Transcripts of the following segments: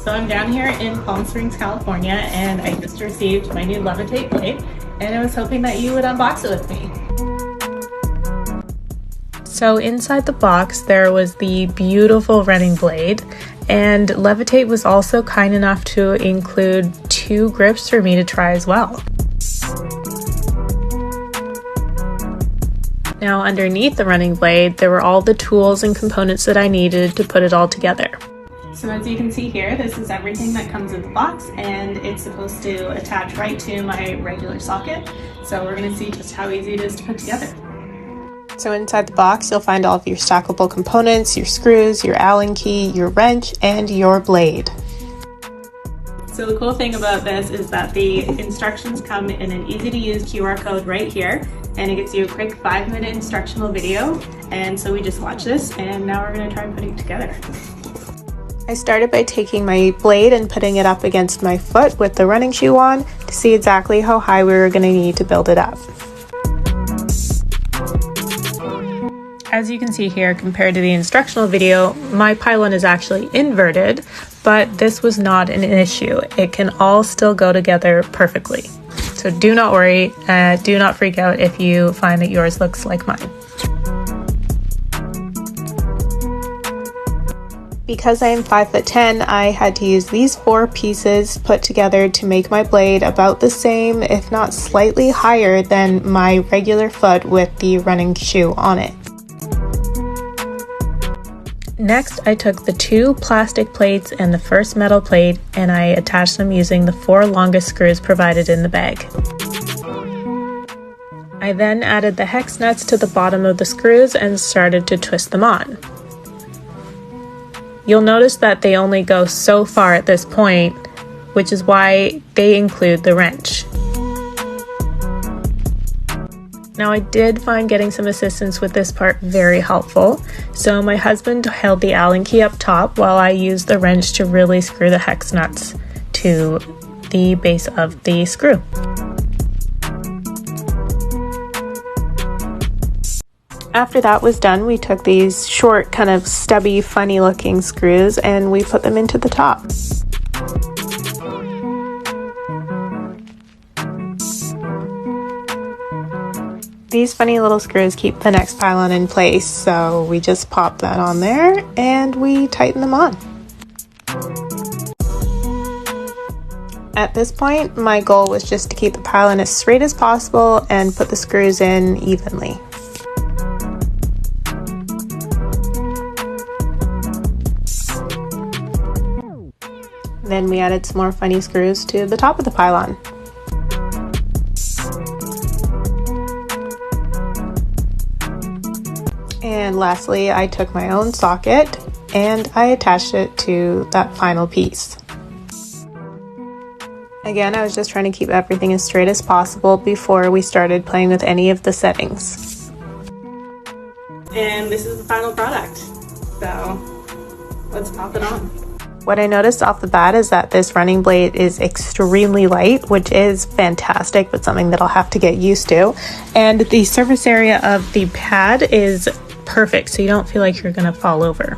So I'm down here in Palm Springs, California, and I just received my new Levitate blade, and I was hoping that you would unbox it with me. So inside the box there was the beautiful running blade, and Levitate was also kind enough to include 2 grips for me to try as well. Now underneath the running blade there were all the tools and components that I needed to put it all together. So as you can see here, this is everything that comes in the box, and it's supposed to attach right to my regular socket. So we're going to see just how easy it is to put together. So inside the box you'll find all of your stackable components, your screws, your Allen key, your wrench, and your blade. So the cool thing about this is that the instructions come in an easy to use QR code right here, and it gives you a quick 5-minute instructional video. And so we just watched this, and now we're going to try and put it together. I started by taking my blade and putting it up against my foot with the running shoe on to see exactly how high we were going to need to build it up. As you can see here, compared to the instructional video, my pylon is actually inverted, but this was not an issue. It can all still go together perfectly. So do not worry, do not freak out if you find that yours looks like mine. Because I am 5'10", I had to use these 4 pieces put together to make my blade about the same, if not slightly higher than my regular foot with the running shoe on it. Next, I took the 2 plastic plates and the first metal plate, and I attached them using the 4 longest screws provided in the bag. I then added the hex nuts to the bottom of the screws and started to twist them on. You'll notice that they only go so far at this point, which is why they include the wrench. Now I did find getting some assistance with this part very helpful, so my husband held the Allen key up top while I used the wrench to really screw the hex nuts to the base of the screw. After that was done, we took these short, kind of stubby, funny looking screws and we put them into the top. These funny little screws keep the next pylon in place, so we just pop that on there and we tighten them on. At this point, my goal was just to keep the pylon as straight as possible and put the screws in evenly. Then we added some more funny screws to the top of the pylon. And lastly, I took my own socket and I attached it to that final piece. Again, I was just trying to keep everything as straight as possible before we started playing with any of the settings. And this is the final product. So let's pop it on. What I noticed off the bat is that this running blade is extremely light, which is fantastic, but something that I'll have to get used to. And the surface area of the pad is perfect, so you don't feel like you're gonna fall over.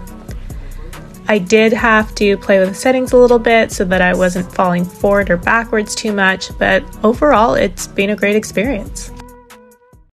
I did have to play with the settings a little bit so that I wasn't falling forward or backwards too much, but overall it's been a great experience.